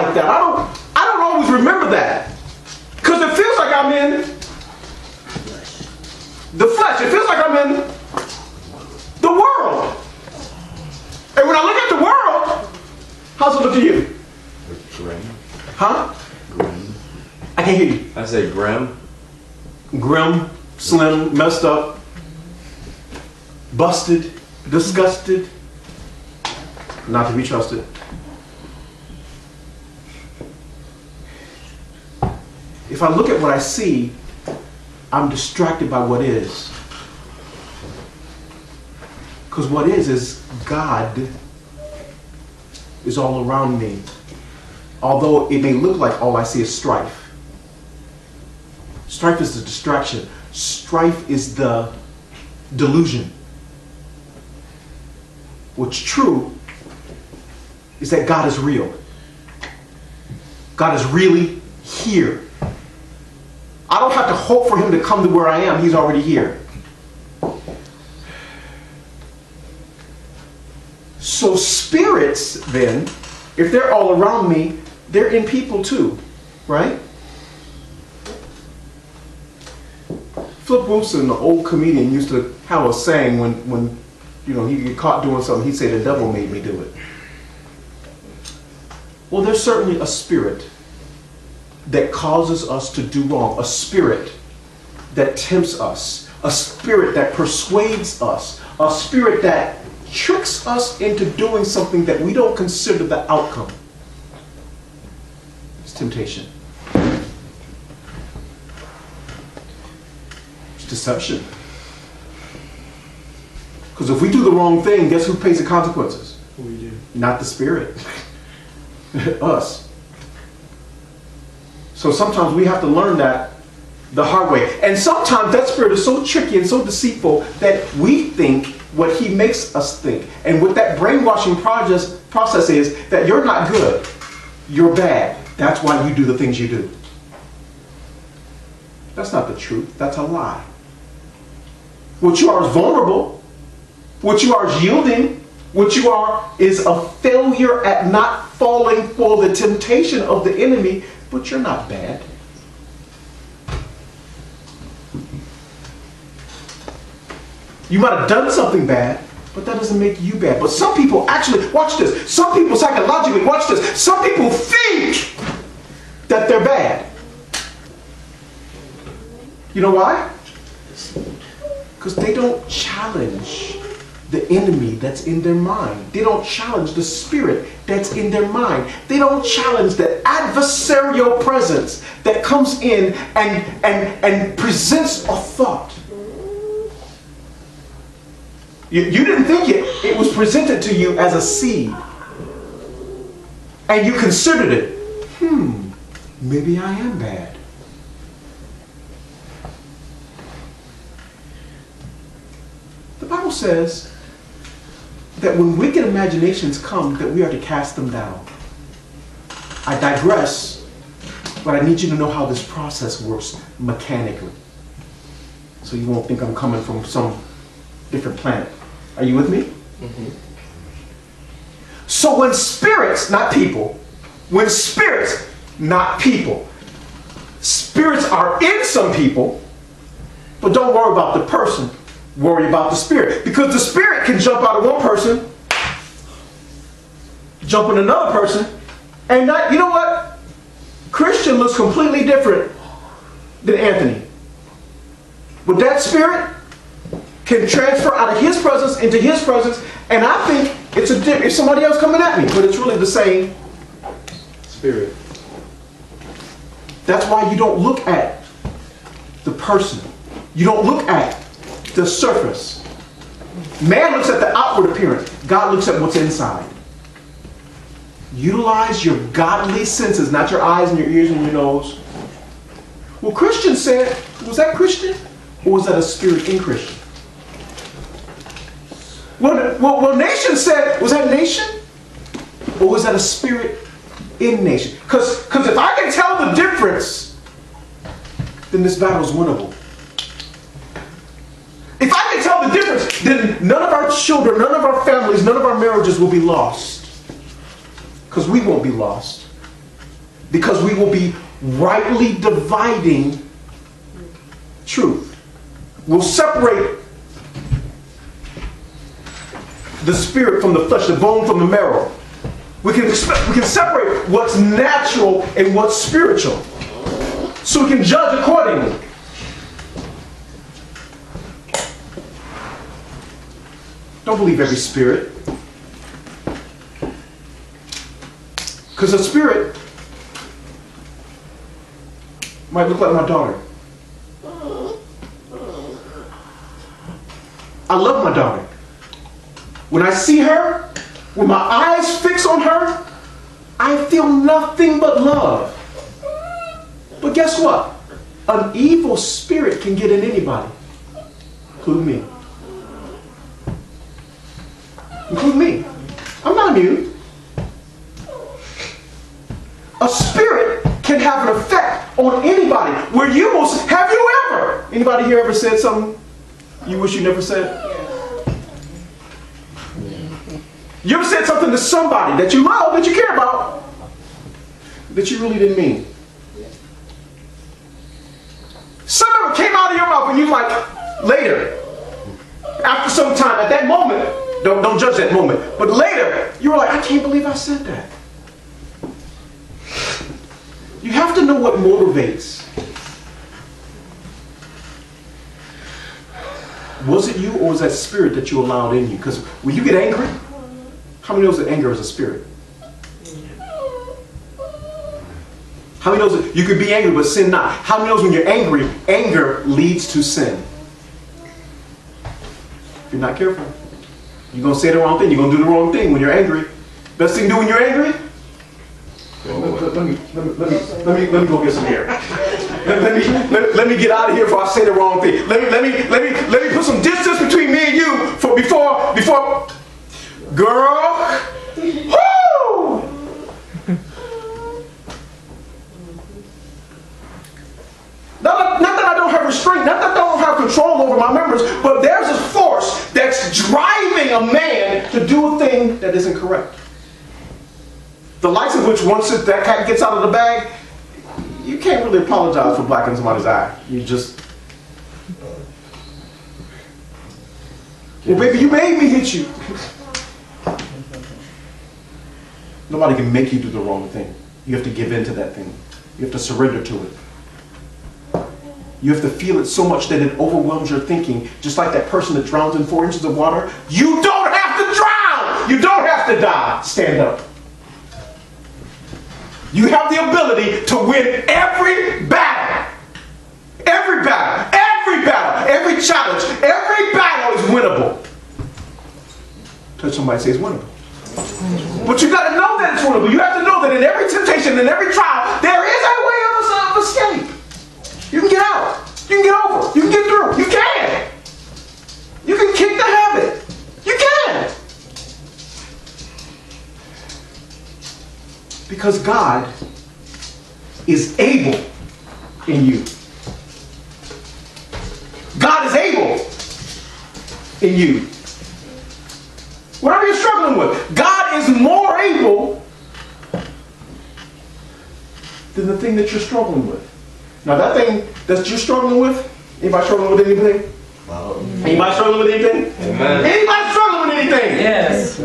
like that. I don't always remember that. Because it feels like I'm in the flesh. It feels like I'm in the world. And when I look at the world, how's it look to you? Grim. Huh? Grim. I can't hear you. I say grim. Grim, slim, messed up, busted, disgusted, not to be trusted. If I look at what I see, I'm distracted by what is. Because what is God is all around me. Although it may look like all I see is strife. Strife is the distraction. Strife is the delusion. What's true is that God is real. God is really here. I don't have to hope for him to come to where I am. He's already here. So spirits, then, if they're all around me, they're in people too, right? Flip Wilson, the old comedian, used to have a saying when he'd get caught doing something, he'd say, the devil made me do it. Well, there's certainly a spirit that causes us to do wrong, a spirit that tempts us, a spirit that persuades us, a spirit that tricks us into doing something that we don't consider the outcome. It's temptation. It's deception. Because if we do the wrong thing, guess who pays the consequences? We do. Not the spirit. Us. So sometimes we have to learn that the hard way. And sometimes that spirit is so tricky and so deceitful that we think what he makes us think. And what that brainwashing process is that you're not good. You're bad. That's why you do the things you do. That's not the truth. That's a lie. What you are is vulnerable. What you are is yielding. What you are is a failure at not falling for the temptation of the enemy, but you're not bad. You might have done something bad, but that doesn't make you bad. But some people actually, watch this, some people psychologically, watch this, some people think that they're bad. You know why? Because they don't challenge the enemy that's in their mind. They don't challenge the spirit that's in their mind. They don't challenge the adversarial presence that comes in and presents a thought. You didn't think it. It was presented to you as a seed. And you considered it. Maybe I am bad. The Bible says that when wicked imaginations come, that we are to cast them down. I digress, but I need you to know how this process works mechanically. So you won't think I'm coming from some different planet. Are you with me? Mm-hmm. So when spirits, not people, when spirits, not people, spirits are in some people, but don't worry about the person. Worry about the spirit. Because the spirit can jump out of one person, jump in another person, and not, you know what? Christian looks completely different than Anthony. But that spirit can transfer out of his presence into his presence, and I think it's somebody else coming at me, but it's really the same spirit. That's why you don't look at the person. You don't look at the surface. Man looks at the outward appearance. God looks at what's inside. Utilize your godly senses, not your eyes and your ears and your nose. Well, Christian said, was that Christian? Or was that a spirit in Christian? Well, nation said, was that nation? Or was that a spirit in nation? Because if I can tell the difference, then this battle is winnable. If I can tell the difference, then none of our children, none of our families, none of our marriages will be lost. Because we won't be lost. because we will be rightly dividing truth. We'll separate the spirit from the flesh, the bone from the marrow. We can separate what's natural and what's spiritual, so we can judge accordingly. Don't believe every spirit, because a spirit might look like my daughter. I love my daughter. When I see her, when my eyes fix on her, I feel nothing but love. But guess what? An evil spirit can get in anybody, including me. Including me. I'm not immune. A spirit can have an effect on anybody. Have you ever? Anybody here ever said something you wish you never said? You ever said something to somebody that you love, that you care about, that you really didn't mean? Something that came out of your mouth and you like, later, after some time, at that moment, don't judge that moment, but later, you were like, I can't believe I said that. You have to know what motivates. Was it you, or was that spirit that you allowed in you? Because when you get angry, how many knows that anger is a spirit? How many knows that you could be angry but sin not? How many knows when you're angry, anger leads to sin? If you're not careful, you're going to say the wrong thing. You're going to do the wrong thing when you're angry. Best thing to do when you're angry? Let me go get some air. Let me get out of here before I say the wrong thing. Let me put some distance between me and you before girl. Woo! Not that I don't have restraint, not that I don't have control over my members, but there's a force that's driving a man to do a thing that isn't correct. The likes of which, once that cat gets out of the bag, you can't really apologize for blacking somebody's eye. You just... Well, baby, you made me hit you. Nobody can make you do the wrong thing. You have to give in to that thing. You have to surrender to it. You have to feel it so much that it overwhelms your thinking, just like that person that drowns in 4 inches of water. You don't have to drown! You don't have to die. Stand up. You have the ability to win every battle. Every battle. Every battle. Every challenge. Every battle is winnable. Touch somebody, say it's winnable. But you got to know that it's winnable. You have to know that in every temptation, in every trial, there is a way of escape. You can get out. You can get over. You can get through. You can. You can kick the habit. You can. Because God is able in you. God is able in you. Whatever you're struggling with, God is more able than the thing that you're struggling with. Now that thing that you're struggling with, anybody struggling with anything? Anybody struggling with anything? Amen. Anybody struggling with anything? Yes.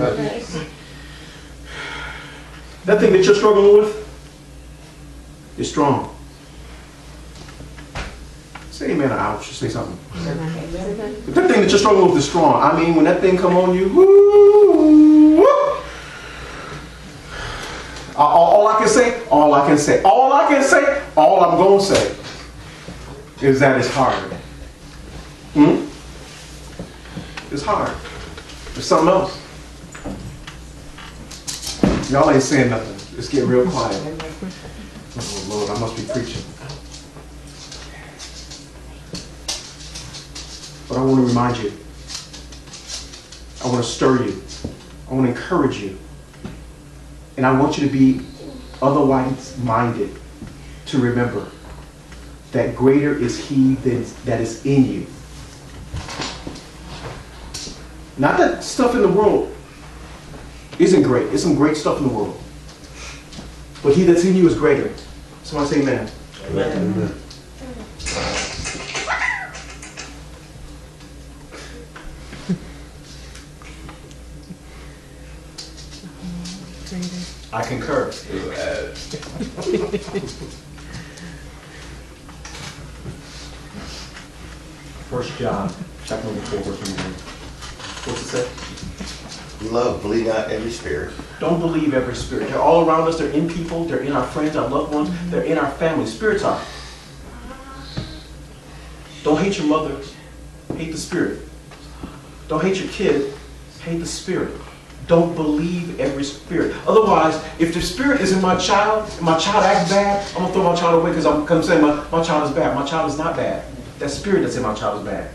That thing that you're struggling with is strong. Say amen or ouch. Say something. But that thing that you're struggling with is strong. I mean, when that thing come on you, woo, woo, all I can say, all I'm going to say is that it's hard. It's hard. There's something else. Y'all ain't saying nothing. It's getting real quiet. Oh, Lord, I must be preaching. But I want to remind you. I want to stir you. I want to encourage you. And I want you to be otherwise minded to remember that greater is He that is in you. Not that stuff in the world isn't great. There's some great stuff in the world. But he that's in you is greater. Somebody say amen. Amen. I concur. First John, chapter number 4, verse number 1. What's it say? Love, believe not every spirit. Don't believe every spirit. They're all around us. They're in people. They're in our friends, our loved ones. They're in our family. Spirits are. Don't hate your mother. Hate the spirit. Don't hate your kid. Hate the spirit. Don't believe every spirit. Otherwise, if the spirit is in my child, and my child acts bad, I'm going to throw my child away because I'm saying my child is bad. My child is not bad. That spirit that's in my child is bad.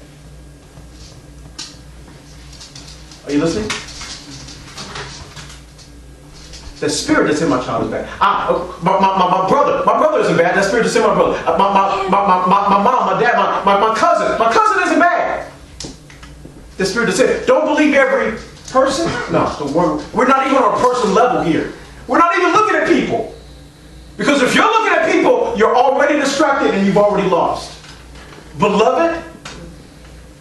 Are you listening? The spirit that's in my child is bad. My brother isn't bad. That spirit that's in my brother. My mom, my dad, my cousin isn't bad. The spirit that's in. Don't believe every person. No, we're not even on a person level here. We're not even looking at people. Because if you're looking at people, you're already distracted and you've already lost. Beloved,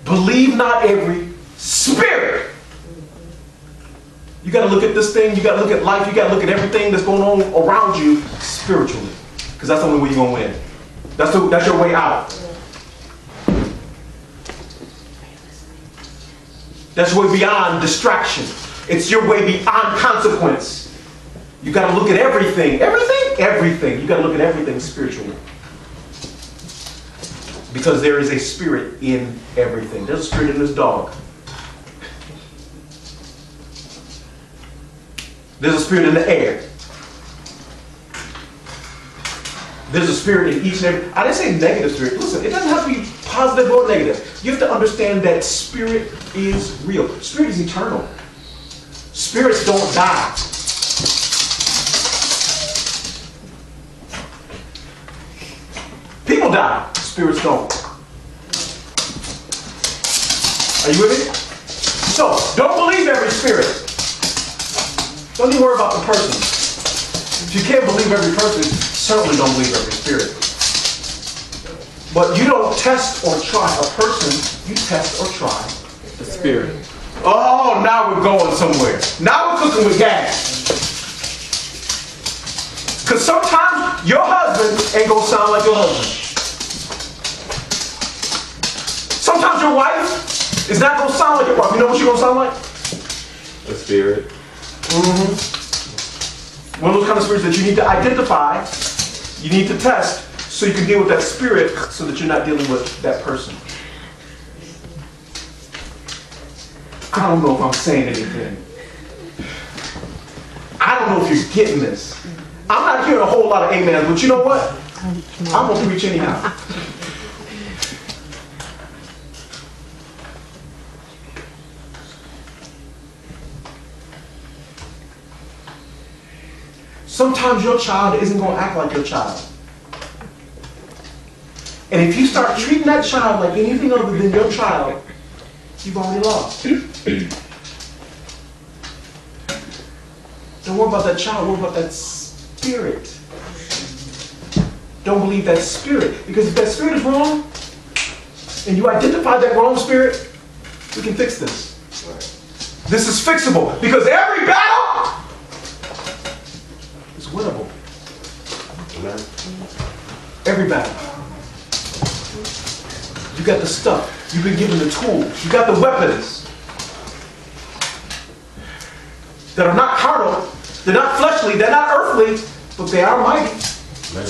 believe not every spirit. You got to look at this thing. You got to look at life. You got to look at everything that's going on around you spiritually. Because that's the only way you're going to win. That's your way out. That's your way beyond distraction. It's your way beyond consequence. You got to look at everything. Everything. You got to look at everything spiritually. Because there is a spirit in everything. There's a spirit in this dog. There's a spirit in the air. There's a spirit in each and every... I didn't say negative spirit. Listen, it doesn't have to be positive or negative. You have to understand that spirit is real. Spirit is eternal. Spirits don't die. People die. Spirits don't. Are you with me? So, don't believe every spirit. Don't even worry about the person. If you can't believe every person, certainly don't believe every spirit. But you don't test or try a person, you test or try the spirit. Oh, now we're going somewhere. Now we're cooking with gas. Because sometimes your husband ain't going to sound like your husband. Sometimes your wife is not going to sound like your wife. You know what she's going to sound like? The spirit. One of those kind of spirits that you need to identify, you need to test, so you can deal with that spirit so that you're not dealing with that person. I don't know if I'm saying anything. I don't know if you're getting this. I'm not hearing a whole lot of amens, but you know what? I'm going to preach anyhow. Sometimes your child isn't going to act like your child. And if you start treating that child like anything other than your child, you've already lost. Don't worry about that child, worry about that spirit. Don't believe that spirit. Because if that spirit is wrong, and you identify that wrong spirit, we can fix this. This is fixable. Because every battle is winnable. Amen. Every battle. You got the stuff. You've been given the tools. You got the weapons that are not carnal. They're not fleshly. They're not earthly, but they are mighty. Amen.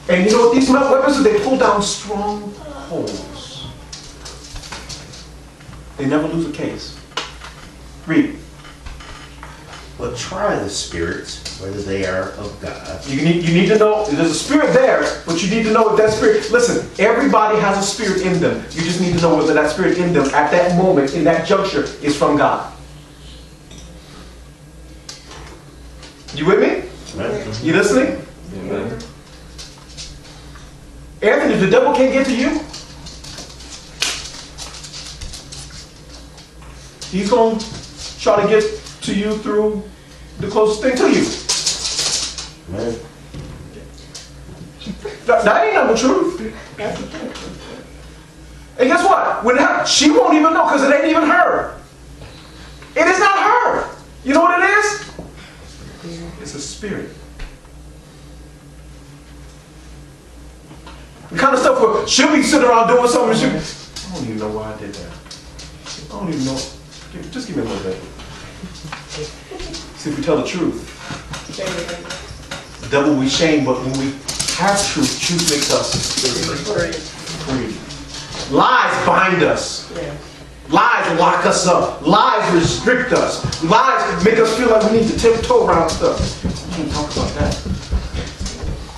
And you know what these weapons are? They pull down strongholds. They never lose a case. Read. But try the spirits, whether they are of God. You need to know, there's a spirit there, but you need to know if that spirit, listen, everybody has a spirit in them. You just need to know whether that spirit in them at that moment, in that juncture, is from God. You with me? Amen. You listening? Amen. Anthony, if the devil can't get to you, he's going to try to get to you through the closest thing to you. Amen. That ain't not the truth. And guess what? When it happens, she won't even know because it ain't even her. It is not her. You know what it is? It's a spirit. The kind of stuff where she'll be sitting around doing something and she'll be, I don't even know why I did that. I don't even know. Just give me a little bit. See, if we tell the truth, the devil we shame, but when we have truth, truth makes us free. Lies bind us. Lies lock us up. Lies restrict us. Lies make us feel like we need to tiptoe around stuff. We can't talk about that.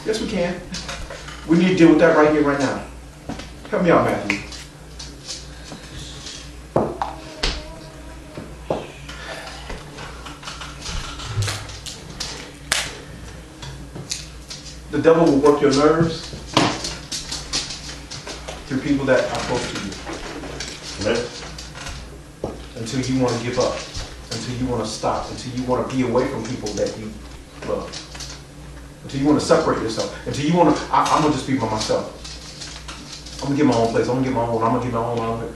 Yes, we can. We need to deal with that right here, right now. Help me out, Matthew. The devil will work your nerves through people that are close to you. Amen. Until you want to give up. Until you want to stop. Until you want to be away from people that you love. Until you want to separate yourself. Until you want to, I'm going to just be by myself. I'm going to get my own place. I'm going to get my own. I'm going to get my own.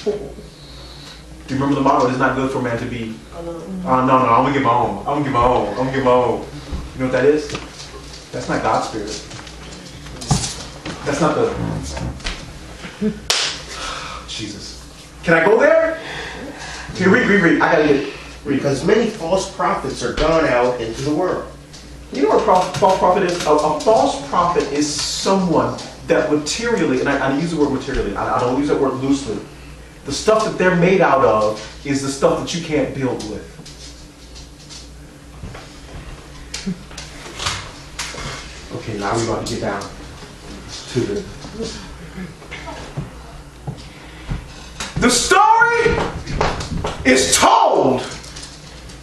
Do you remember the motto? It's not good for a man to be, no, I'm going to get my own. I'm going to get my own. I'm going to get my own. You know what that is? That's not God's spirit. That's not the... Jesus. Can I go there? Here, read. I gotta get... Because many false prophets are gone out into the world. You know what a false prophet is? A false prophet is someone that materially, and I use the word materially, I don't use that word loosely. The stuff that they're made out of is the stuff that you can't build with. Okay, now we're about to get down to the story is told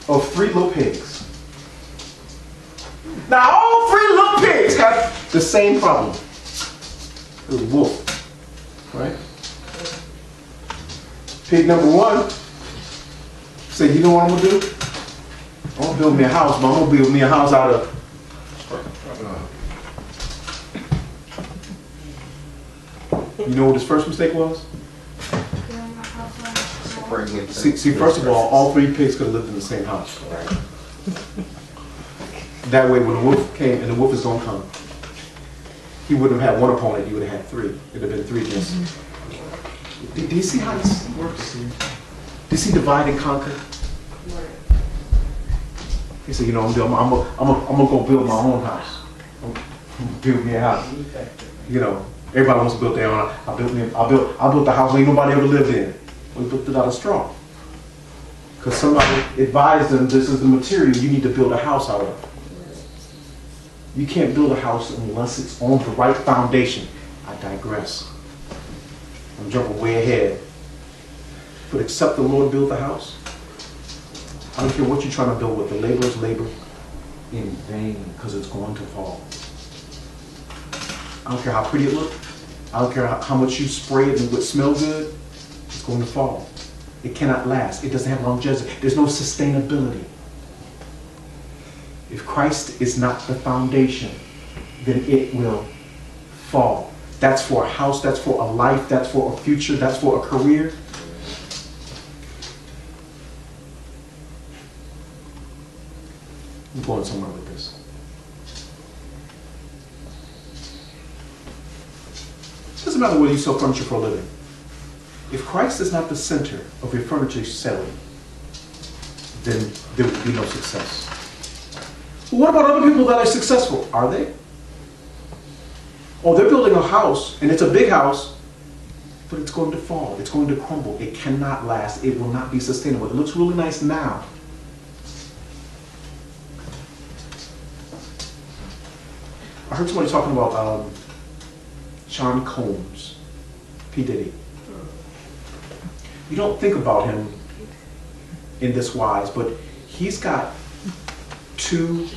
of 3 little pigs. Now all 3 little pigs have the same problem. The wolf, right? Pig number 1 said, you know what I'm gonna do? I'm gonna build me a house, but I'm gonna build me a house out of You know what his first mistake was? See, first of all 3 pigs could have lived in the same house. That way, when the wolf came, and the wolf is going to come, he wouldn't have had 1 opponent, he would have had 3. It would have been 3 against him. Do you see how this works? Do you see divide and conquer? He said, you know, I'm gonna go build my own house. I'm gonna build me a house. You know. Everybody wants to build their own. I built the house ain't nobody ever lived in. We built it out of straw. Because somebody advised them this is the material you need to build a house out of. You can't build a house unless it's on the right foundation. I digress. I'm jumping way ahead. But except the Lord build the house, I don't care what you're trying to build with. The laborers labor in vain because it's going to fall. I don't care how pretty it looks. I don't care how much you spray it and it would smell good. It's going to fall. It cannot last. It doesn't have longevity. There's no sustainability. If Christ is not the foundation, then it will fall. That's for a house. That's for a life. That's for a future. That's for a career. I'm going somewhere with this. It doesn't matter whether you sell furniture for a living. If Christ is not the center of your furniture selling, then there will be no success. Well, what about other people that are successful? Are they? Oh, they're building a house, and it's a big house, but it's going to fall. It's going to crumble. It cannot last. It will not be sustainable. It looks really nice now. I heard somebody talking about Sean Combs, P. Diddy. You don't think about him in this wise, but he's got 2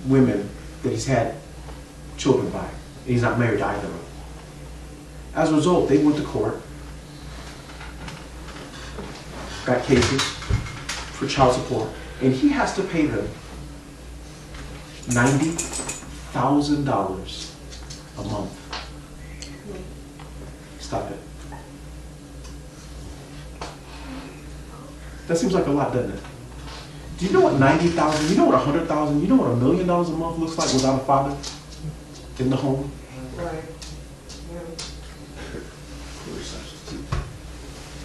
women that he's had children by. He's not married to either of them. As a result, they went to court, got cases for child support, and he has to pay them $90,000 a month. Stop it. That seems like a lot, doesn't it? Do you know what 90,000, you know what 100,000, you know what $1 million a month looks like without a father in the home? Right.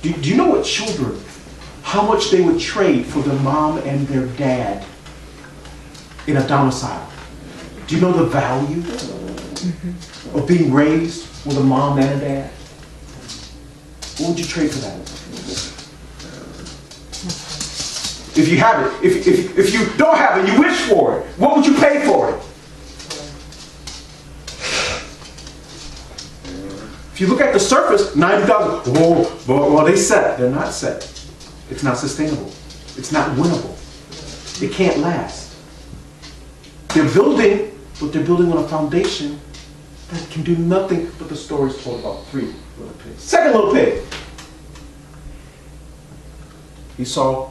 Do you know what children, how much they would trade for their mom and their dad in a domicile? Do you know the value of being raised with a mom and a dad? What would you trade for that? If you have it, if you don't have it, you wish for it, what would you pay for it? If you look at the surface, 90,000, well, they set. They're not set. It's not sustainable. It's not winnable. It can't last. They're building, but they're building on a foundation that can do nothing but the stories told about 3 little pigs. Second little pig. He saw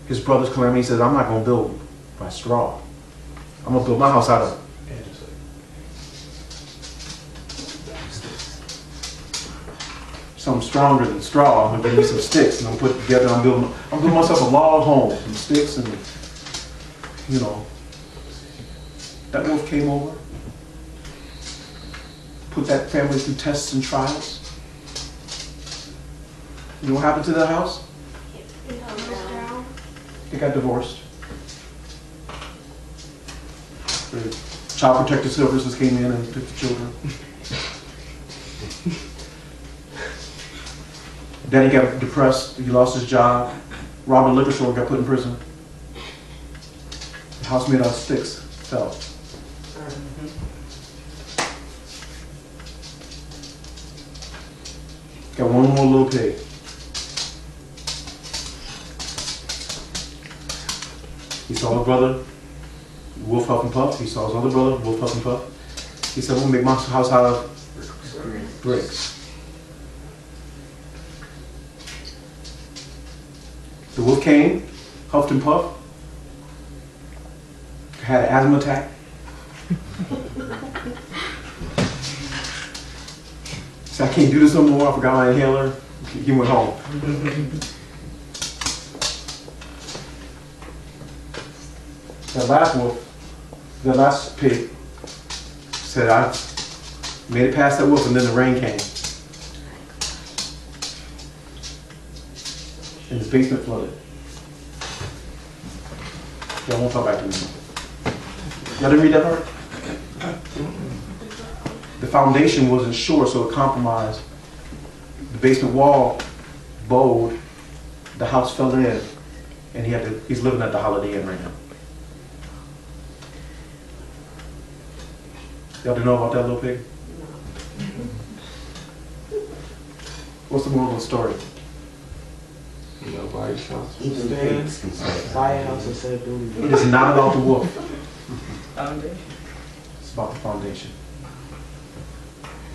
his brother's calamity. He said, I'm not going to build by straw. I'm going to build my house out of something stronger than straw. I'm going to get some sticks and I'm going to put it together. I'm building myself a log home from sticks and, you know. That wolf came over, put that family through tests and trials. You know what happened to the house? They got divorced. The Child Protective Services came in and took the children. Daddy got depressed. He lost his job. Robbed a liquor store, got put in prison. The house made out of sticks fell. Got one more little pig. He saw his brother, Wolf Huff and Puff. He saw his other brother, Wolf Huff and Puff. He said, we'll make my house out of bricks. The wolf came, huffed and puffed, had an asthma attack. Said, I can't do this no more. I forgot my inhaler. He went home. That last wolf, that last pig, said, I made it past that wolf, and then the rain came. And his basement flooded. Y'all won't talk back to me. Y'all didn't read that part? The foundation wasn't sure, so it compromised. The basement wall bowed, the house fell in, and he's living at the Holiday Inn right now. Y'all didn't know about that little pig? What's the moral of the story? Nobody shall Even stand. pigs can say Buy a house instead of building It is not about the wolf. foundation. It's about the foundation.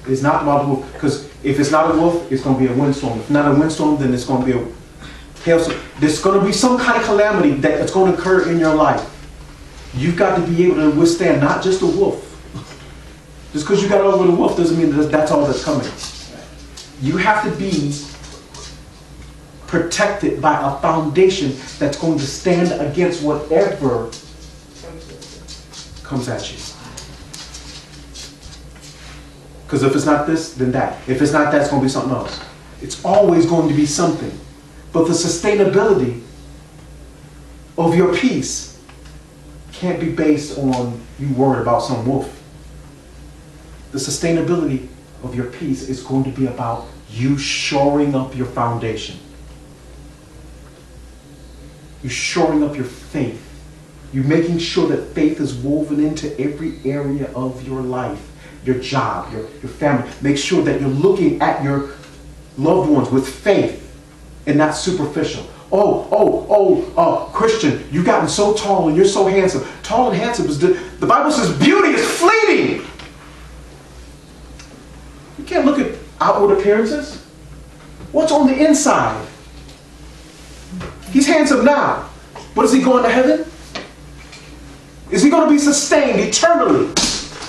It's not about the wolf, because if it's not a wolf, it's going to be a windstorm. If not a windstorm, then it's going to be a hailstorm. There's going to be some kind of calamity that's going to occur in your life. You've got to be able to withstand not just a wolf. Just because you got over the wolf doesn't mean that's all that's coming. You have to be protected by a foundation that's going to stand against whatever comes at you. Because if it's not this, then that. If it's not that, it's going to be something else. It's always going to be something. But the sustainability of your peace can't be based on you worried about some wolf. The sustainability of your peace is going to be about you shoring up your foundation. You shoring up your faith. You making sure that faith is woven into every area of your life. Your job, your family. Make sure that you're looking at your loved ones with faith and not superficial. Christian, you've gotten so tall and you're so handsome. Tall and handsome is the Bible says beauty is fleeting. You can't look at outward appearances. What's on the inside? He's handsome now, but is he going to heaven? Is he going going to be sustained eternally?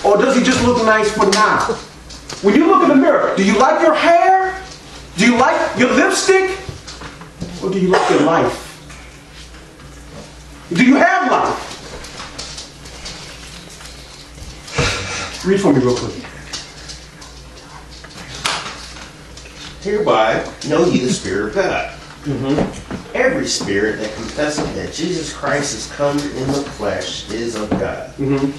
Or does he just look nice for now? When you look in the mirror, do you like your hair? Do you like your lipstick? Or do you like your life? Do you have life? Read for me real quick. Hereby know ye the Spirit of God. Every spirit that confesseth that Jesus Christ is come in the flesh is of God. And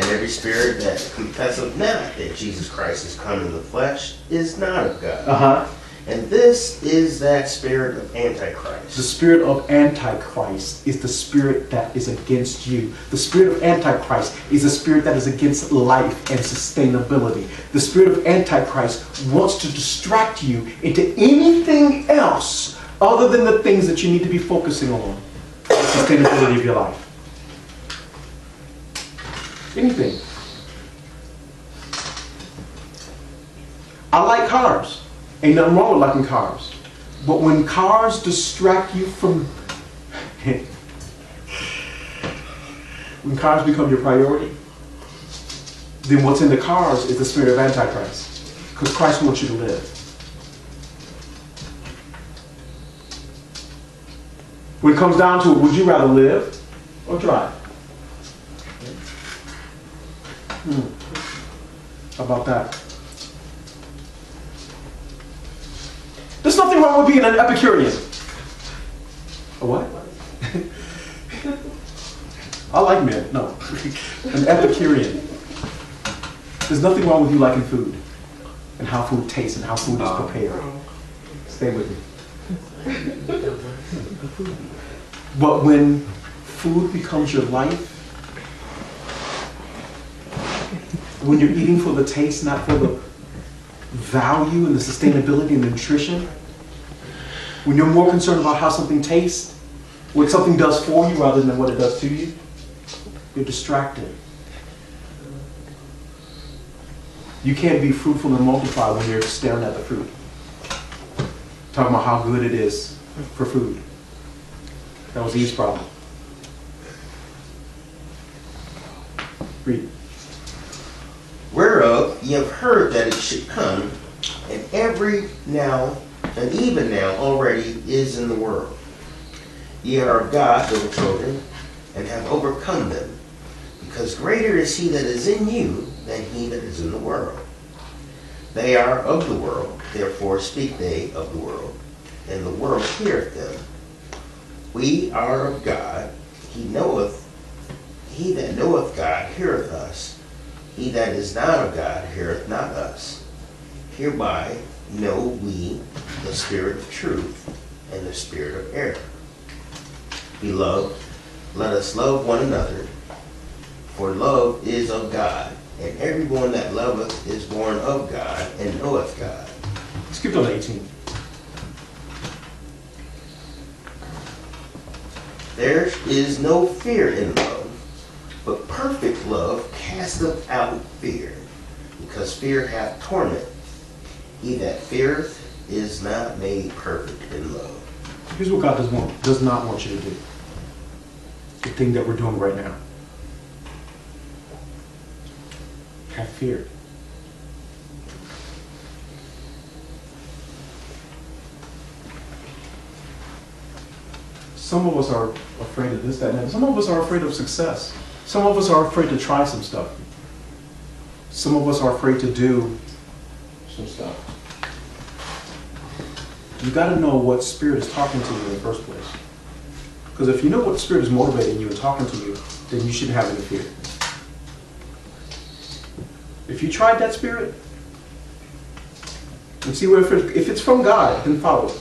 every spirit that confesseth not that Jesus Christ is come in the flesh is not of God. And this is that spirit of Antichrist. The spirit of Antichrist is the spirit that is against you. The spirit of Antichrist is a spirit that is against life and sustainability. The spirit of Antichrist wants to distract you into anything else other than the things that you need to be focusing on. The sustainability of your life. Anything. I like cars. Ain't nothing wrong with liking cars. But when cars distract you from... when cars become your priority, then what's in the cars is the spirit of Antichrist. Because Christ wants you to live. When it comes down to it, would you rather live or drive? How about that? There's nothing wrong with being an Epicurean. A what? I like men. No. An Epicurean. There's nothing wrong with you liking food and how food tastes and how food is prepared. Stay with me. But when food becomes your life, when you're eating for the taste, not for the value and the sustainability and the nutrition, when you're more concerned about how something tastes, what something does for you rather than what it does to you, you're distracted. You can't be fruitful and multiply when you're staring at the fruit. Talking about how good it is for food. That was Eve's problem. Read. Whereof ye have heard that it should come, and even now already is in the world. Ye are of God, little children, and have overcome them, because greater is he that is in you than he that is in the world. They are of the world, therefore speak they of the world, and the world heareth them. We are of God, he that knoweth God heareth us. He that is not of God heareth not us. Hereby know we the spirit of truth and the spirit of error. Beloved, let us love one another, for love is of God, and everyone that loveth is born of God and knoweth God. Skip on 18. There is no fear in love, but perfect love casteth out fear, because fear hath torment. He that feareth is not made perfect in love. Here's what God does not want you to do. The thing that we're doing right now. Have fear. Some of us are afraid of this, that, and that. Some of us are afraid of success. Some of us are afraid to try some stuff. Some of us are afraid to do some stuff. You got to know what spirit is talking to you in the first place. Because if you know what spirit is motivating you and talking to you, then you shouldn't have any fear. If you tried that spirit, and see where if it's from God, then follow it.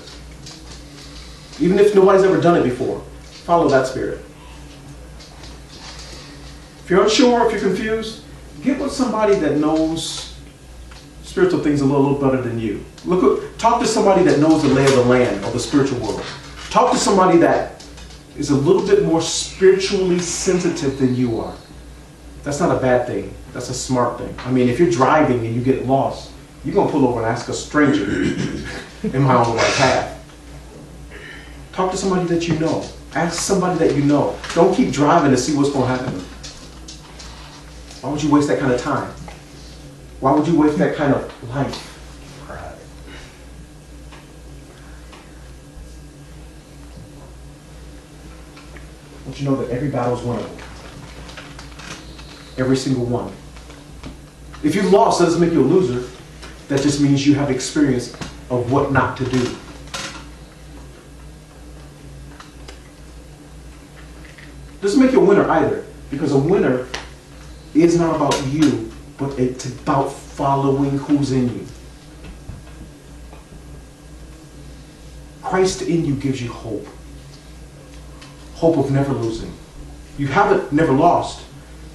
Even if nobody's ever done it before, follow that spirit. If you're unsure, if you're confused, get with somebody that knows spiritual things a little better than you. Talk to somebody that knows the lay of the land of the spiritual world. Talk to somebody that is a little bit more spiritually sensitive than you are. That's not a bad thing. That's a smart thing. I mean, if you're driving and you get lost, you're going to pull over and ask a stranger, am I on the right path? Talk to somebody that you know. Ask somebody that you know. Don't keep driving to see what's going to happen. Why would you waste that kind of time? Why would you waste that kind of life? Pride. Don't you know that every battle is winnable? Every single one. If you lost, that doesn't make you a loser. That just means you have experience of what not to do. Doesn't make you a winner either, because a winner is not about you, but it's about following who's in you. Christ in you gives you hope. Hope of never losing. You haven't never lost,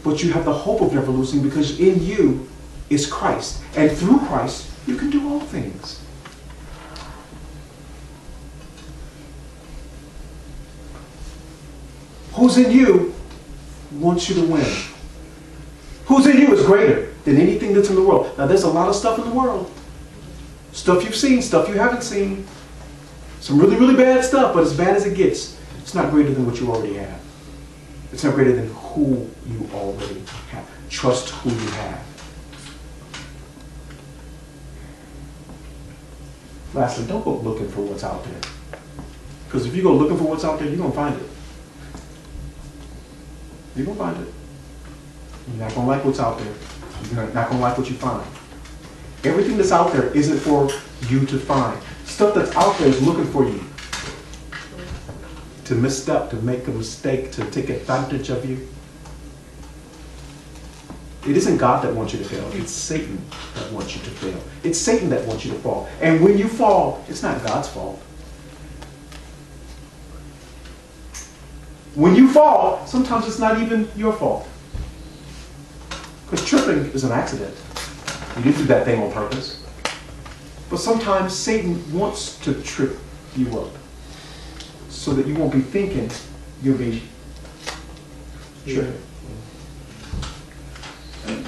but you have the hope of never losing because in you is Christ. And through Christ, you can do all things. Who's in you wants you to win. Who's in you is greater than anything that's in the world. Now, there's a lot of stuff in the world. Stuff you've seen, stuff you haven't seen. Some really, really bad stuff, but as bad as it gets, it's not greater than what you already have. It's not greater than who you already have. Trust who you have. Lastly, don't go looking for what's out there. Because if you go looking for what's out there, you're going to find it. You're going to find it. You're not going to like what's out there. You're not going to like what you find. Everything that's out there isn't for you to find. Stuff that's out there is looking for you. To misstep, to make a mistake, to take advantage of you. It isn't God that wants you to fail. It's Satan that wants you to fail. It's Satan that wants you to fall. And when you fall, it's not God's fault. When you fall, sometimes it's not even your fault. Because tripping is an accident. You didn't do that thing on purpose. But sometimes Satan wants to trip you up so that you won't be thinking you'll be tripping.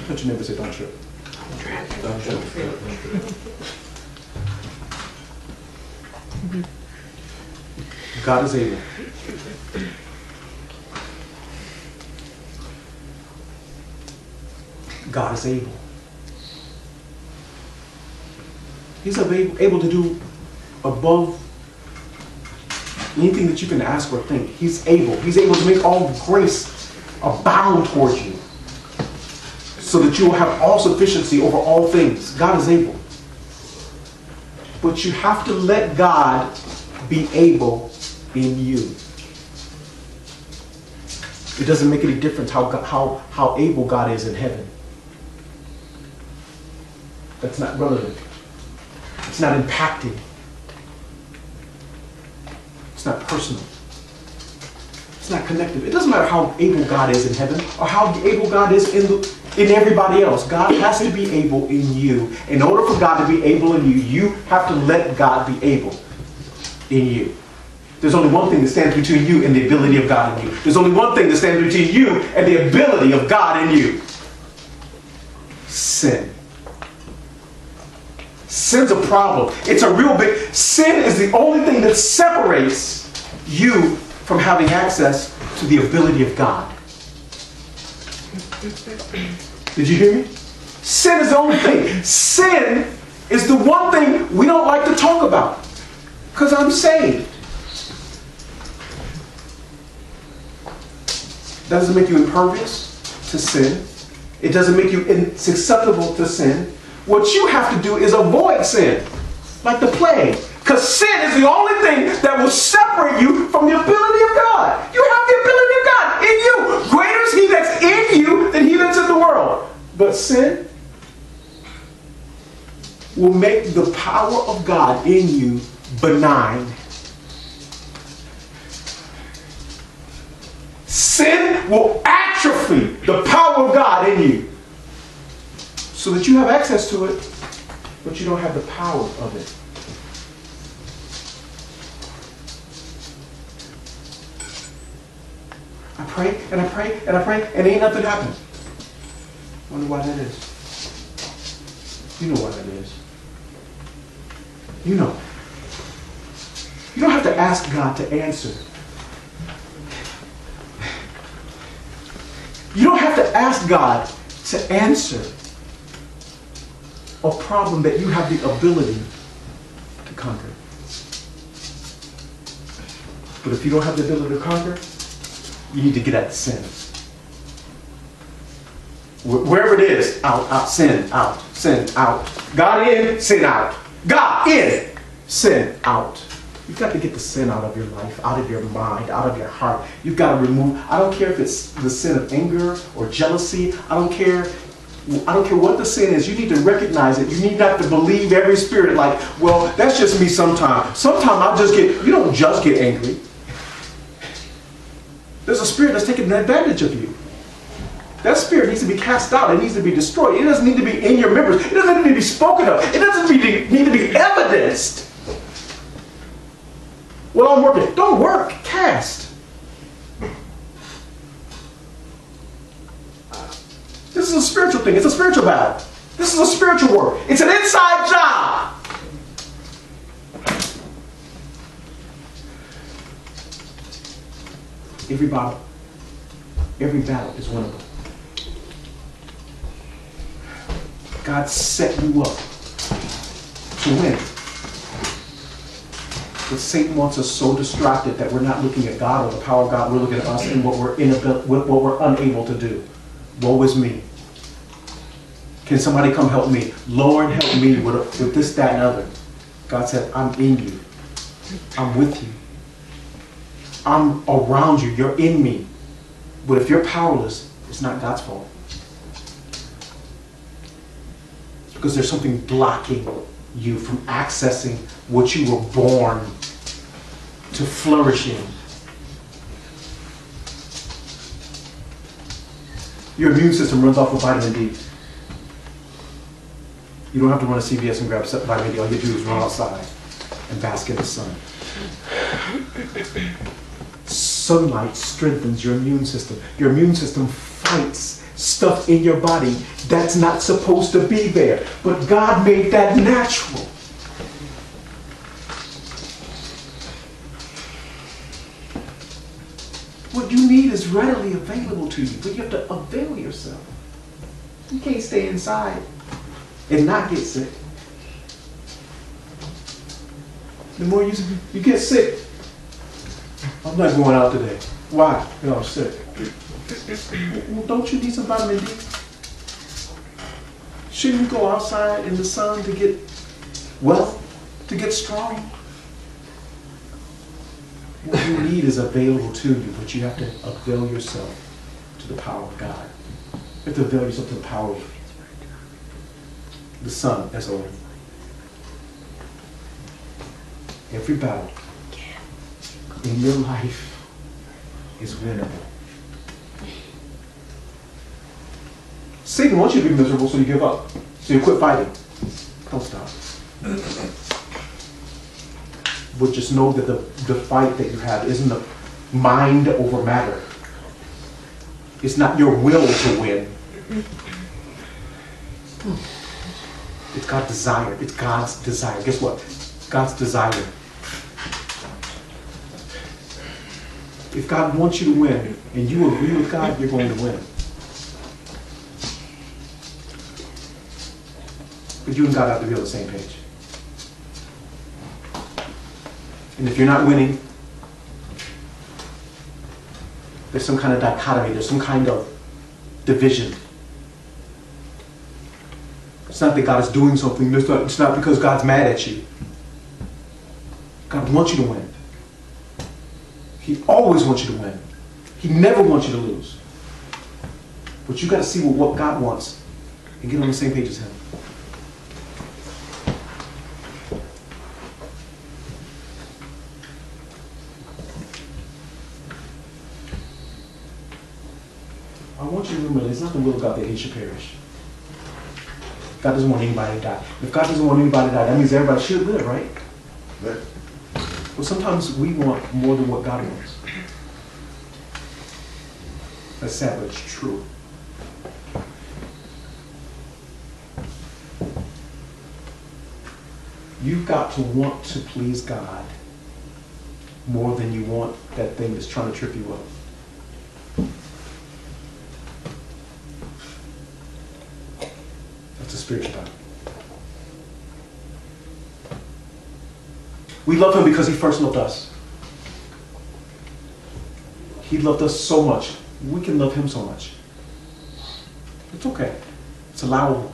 Let your neighbor say, don't trip. Don't trip. God is able. God is able. He's able to do above anything that you can ask or think. He's able. He's able to make all grace abound towards you so that you will have all sufficiency over all things. God is able. But you have to let God be able in you. It doesn't make any difference how able God is in heaven. That's not relevant. It's not impacting. It's not personal. It's not connected. It doesn't matter how able God is in heaven or how able God is in everybody else. God has to be able in you. In order for God to be able in you, you have to let God be able in you. There's only one thing that stands between you and the ability of God in you. There's only one thing that stands between you and the ability of God in you. Sin. Sin's a problem. It's a real big... Sin is the only thing that separates you from having access to the ability of God. Did you hear me? Sin is the only thing. Sin is the one thing we don't like to talk about. Because I'm saved. That doesn't make you impervious to sin. It doesn't make you susceptible to sin. What you have to do is avoid sin, like the plague. Because sin is the only thing that will separate you from the ability of God. You have the ability of God in you. Greater is He that's in you than he that's in the world. But sin will make the power of God in you benign. Sin will atrophy the power of God in you so that you have access to it, but you don't have the power of it. I pray and I pray and I pray and ain't nothing happened. Wonder why that is. You know why that is. You know. You don't have to ask God to answer. You don't have to ask God to answer a problem that you have the ability to conquer. But if you don't have the ability to conquer, you need to get at the sin. Wherever it is, out, sin, out, sin, out. God in, sin out. God in, sin out. You've got to get the sin out of your life, out of your mind, out of your heart. You've got to remove, I don't care if it's the sin of anger or jealousy. I don't care what the sin is. You need to recognize it. You need not to believe every spirit like, well, that's just me sometimes. Sometimes you don't just get angry. There's a spirit that's taking advantage of you. That spirit needs to be cast out. It needs to be destroyed. It doesn't need to be in your members. It doesn't need to be spoken of. It doesn't need to be evidenced. Well, I'm working. Don't work. Cast. This is a spiritual thing. It's a spiritual battle. This is a spiritual work. It's an inside job. Every battle is winnable. God set you up to win. But Satan wants us so distracted that we're not looking at God or the power of God. We're looking at us and what we're unable to do. Woe is me. Can somebody come help me? Lord, help me with this, that, and other. God said, I'm in you. I'm with you. I'm around you. You're in me. But if you're powerless, it's not God's fault. It's because there's something blocking you from accessing what you were born to flourish in. Your immune system runs off of vitamin D. You don't have to run to CVS and grab vitamin D. All you do is run outside and bask in the sun. Sunlight strengthens your immune system. Your immune system fights stuff in your body that's not supposed to be there. But God made that natural. What you need is readily available to you, but you have to avail yourself. You can't stay inside and not get sick. The more you get sick, I'm not going out today. Why? Because I'm sick. Well, don't you need some vitamin D? Shouldn't you go outside in the sun to get well, to get strong? What you need is available to you, but you have to avail yourself to the power of God. You have to avail yourself to the power of the Son, S-O-N. Every battle in your life is winnable. Satan wants you to be miserable, so you give up. So you quit fighting. Don't stop. But just know that the fight that you have isn't a mind over matter. It's not your will to win. It's God's desire. It's God's desire. Guess what? God's desire. If God wants you to win, and you agree with God, you're going to win. But you and God have to be on the same page. And if you're not winning, there's some kind of dichotomy, there's some kind of division. It's not that God is doing something, it's not because God's mad at you. God wants you to win. He always wants you to win. He never wants you to lose. But you got to see what God wants and get on the same page as Him. I want you to remember, it's not the will of God that He should perish. God doesn't want anybody to die. If God doesn't want anybody to die, that means everybody should live, right? Right. Well, sometimes we want more than what God wants. That's sad, but it's true. You've got to want to please God more than you want that thing that's trying to trip you up. Spirit's done. We love him because he first loved us. He loved us so much. We can love him so much. It's okay. It's allowable.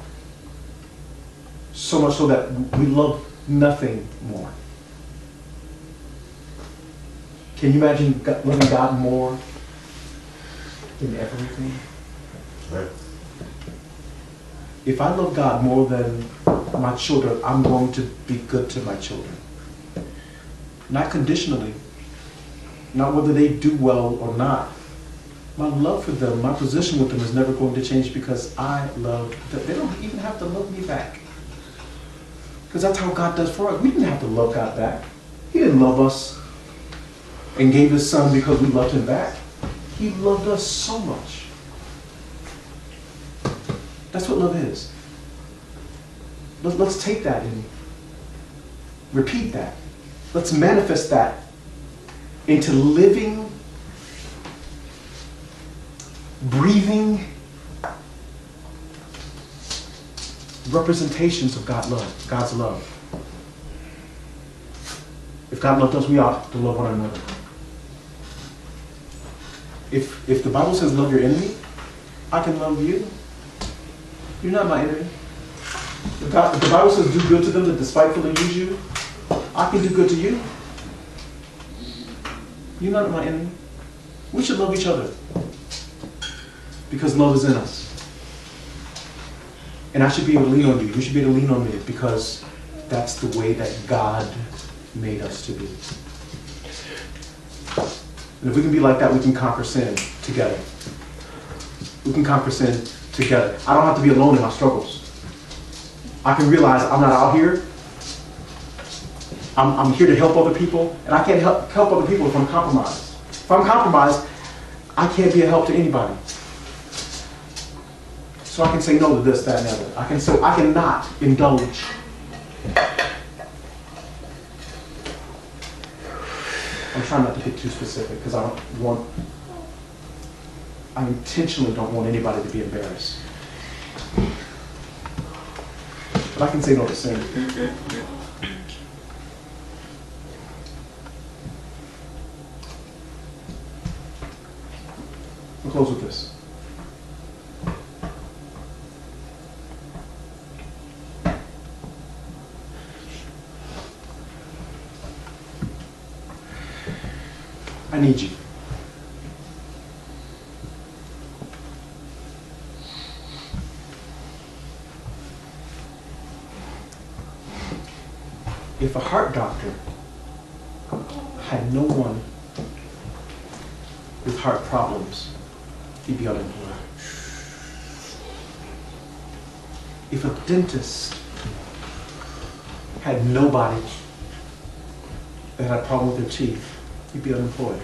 So much so that we love nothing more. Can you imagine loving God more than everything? Right. If I love God more than my children, I'm going to be good to my children. Not conditionally. Not whether they do well or not. My love for them, my position with them is never going to change because I love them. They don't even have to love me back. Because that's how God does for us. We didn't have to love God back. He didn't love us and gave his son because we loved him back. He loved us so much. That's what love is. Let's take that and repeat that. Let's manifest that into living, breathing representations of God's love. If God loved us, we ought to love one another. If the Bible says love your enemy, I can love you. You're not my enemy. If the Bible says do good to them that despitefully use you, I can do good to you. You're not my enemy. We should love each other because love is in us. And I should be able to lean on you. You should be able to lean on me because that's the way that God made us to be. And if we can be like that, we can conquer sin together. We can conquer sin together. I don't have to be alone in my struggles. I can realize I'm not out here. I'm here to help other people, and I can't help other people if I'm compromised. If I'm compromised, I can't be a help to anybody. So I can say no to this, that, and the other. I cannot indulge. I'm trying not to get too specific because I intentionally don't want anybody to be embarrassed. But I can say no to sin. We'll close with this. I need you. If a heart doctor had no one with heart problems, he'd be unemployed. If a dentist had nobody that had a problem with their teeth, he'd be unemployed.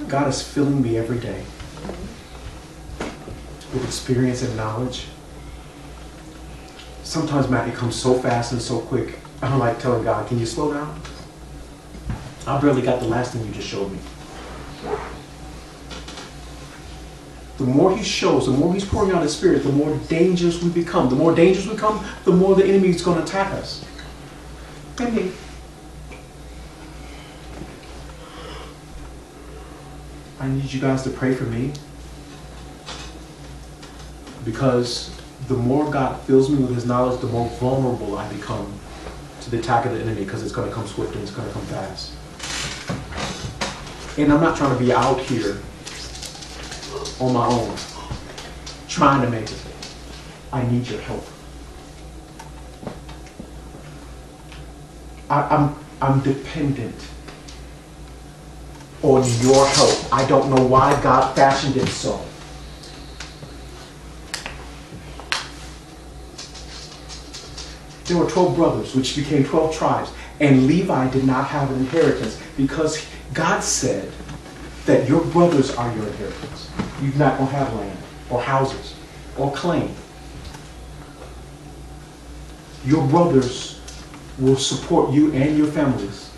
God is filling me every day with experience and knowledge. Sometimes, Matt, it comes so fast and so quick. I'm like telling God, can you slow down? I barely got the last thing you just showed me. The more he shows, the more he's pouring out his spirit, the more dangerous we become. The more dangerous we become, the more the enemy is going to attack us. And me. I need you guys to pray for me. Because the more God fills me with his knowledge, the more vulnerable I become to the attack of the enemy, because it's going to come swift and it's going to come fast. And I'm not trying to be out here on my own, trying to make it. I need your help. I'm dependent on your help. I don't know why God fashioned it so. There were 12 brothers, which became 12 tribes, and Levi did not have an inheritance because God said that your brothers are your inheritance. You're not going to have land or houses or claim. Your brothers will support you and your families.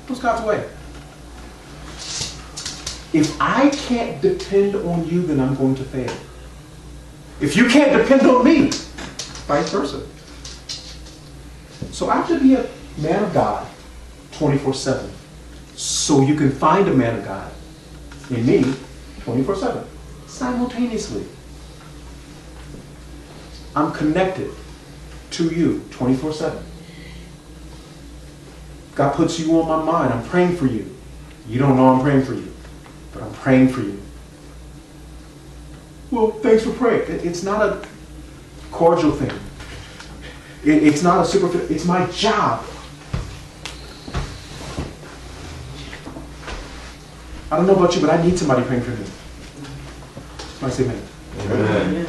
What's God's way? If I can't depend on you, then I'm going to fail. If you can't depend on me, vice versa. So I have to be a man of God 24/7. So you can find a man of God in me 24/7. Simultaneously. I'm connected to you 24/7. God puts you on my mind. I'm praying for you. You don't know I'm praying for you, but I'm praying for you. Well, thanks for praying. It's not a cordial thing. It's not a superficial. It's my job. I don't know about you, but I need somebody praying for me. Somebody say amen. Amen.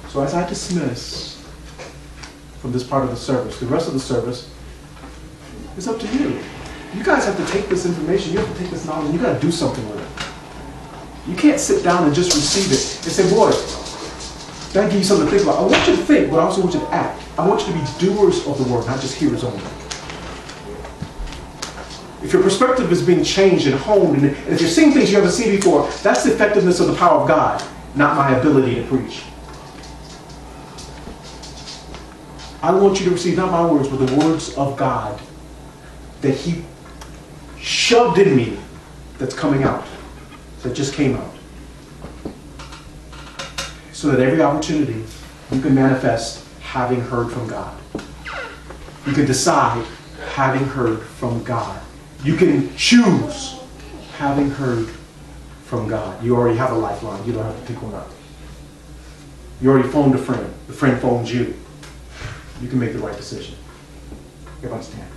So as I dismiss from this part of the service, the rest of the service is up to you. You guys have to take this information, you have to take this knowledge, and you got to do something with it. You can't sit down and just receive it and say, boy, that give you something to think about. I want you to think, but I also want you to act. I want you to be doers of the word, not just hearers only. If your perspective is being changed and honed, and if you're seeing things you haven't seen before, that's the effectiveness of the power of God, not my ability to preach. I want you to receive not my words, but the words of God that He shoved in me that's coming out, that just came out. So that every opportunity you can manifest having heard from God. You can decide having heard from God. You can choose having heard from God. You already have a lifeline. You don't have to pick one up. You already phoned a friend. The friend phoned you. You can make the right decision. Everybody stand.